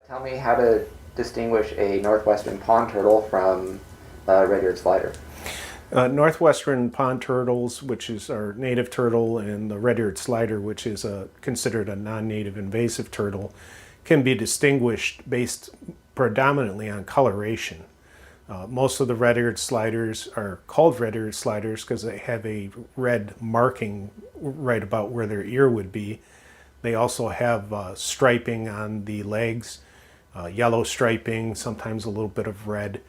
Tell me how to distinguish a northwestern pond turtle from a red-eared slider. Northwestern pond turtles, which is our native turtle, and the red-eared slider, which is considered a non-native invasive turtle, can be distinguished based predominantly on coloration. Most of the red-eared sliders are called red-eared sliders because they have a red marking right about where their ear would be. They also have striping on the legs, yellow striping, sometimes a little bit of red.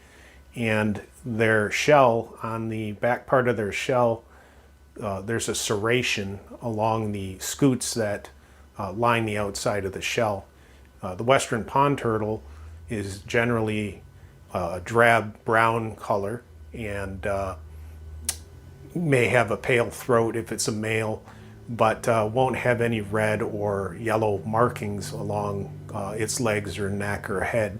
And their shell, on the back part of their shell, there's a serration along the scutes that line the outside of the shell. The western pond turtle is generally a drab brown color and may have a pale throat if it's a male, but won't have any red or yellow markings along its legs or neck or head.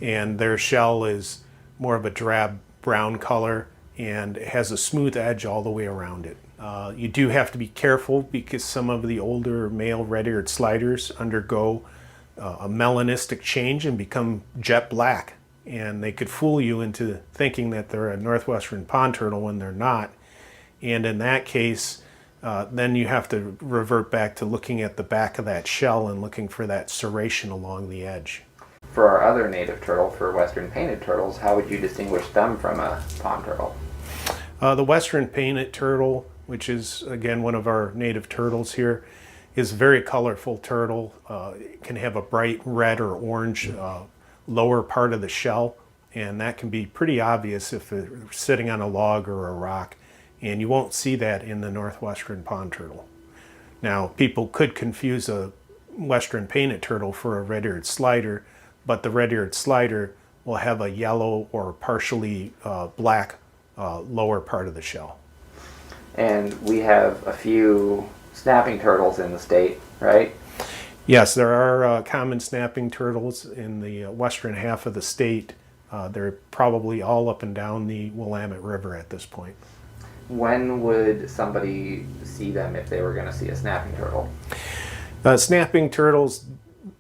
And their shell is more of a drab brown color and it has a smooth edge all the way around it. You do have to be careful because some of the older male red-eared sliders undergo a melanistic change and become jet black, and they could fool you into thinking that they're a northwestern pond turtle when they're not. And in that case, then you have to revert back to looking at the back of that shell and looking for that serration along the edge. For our other native turtle, for western painted turtles, how would you distinguish them from a pond turtle? The western painted turtle, which is again one of our native turtles here, is a very colorful turtle. It can have a bright red or orange lower part of the shell, and that can be pretty obvious if they're sitting on a log or a rock, and you won't see that in the northwestern pond turtle. Now, people could confuse a western painted turtle for a red-eared slider, but the red-eared slider will have a yellow or partially black lower part of the shell. And we have a few snapping turtles in the state, right? Yes, there are common snapping turtles in the western half of the state. They're probably all up and down the Willamette River at this point. When would somebody see them if they were going to see a snapping turtle? Snapping turtles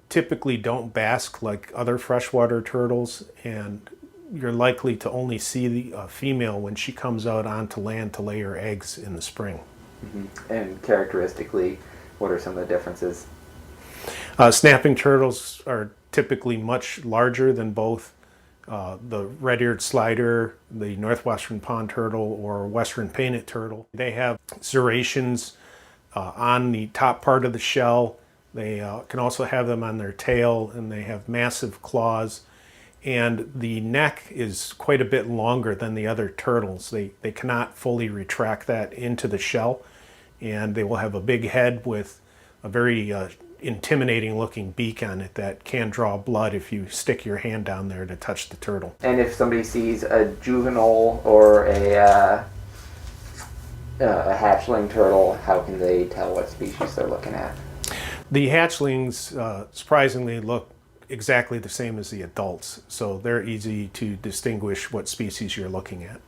typically don't bask like other freshwater turtles, and you're likely to only see the female when she comes out onto land to lay her eggs in the spring. Mm-hmm. And characteristically, what are some of the differences? Snapping turtles are typically much larger than both the red-eared slider, the northwestern pond turtle, or western painted turtle. They have serrations on the top part of the shell. They can also have them on their tail, and they have massive claws. And the neck is quite a bit longer than the other turtles. They cannot fully retract that into the shell, and they will have a big head with a very intimidating looking beak on it that can draw blood if you stick your hand down there to touch the turtle. And if somebody sees a juvenile or a hatchling turtle, how can they tell what species they're looking at? The hatchlings surprisingly look exactly the same as the adults, so they're easy to distinguish what species you're looking at.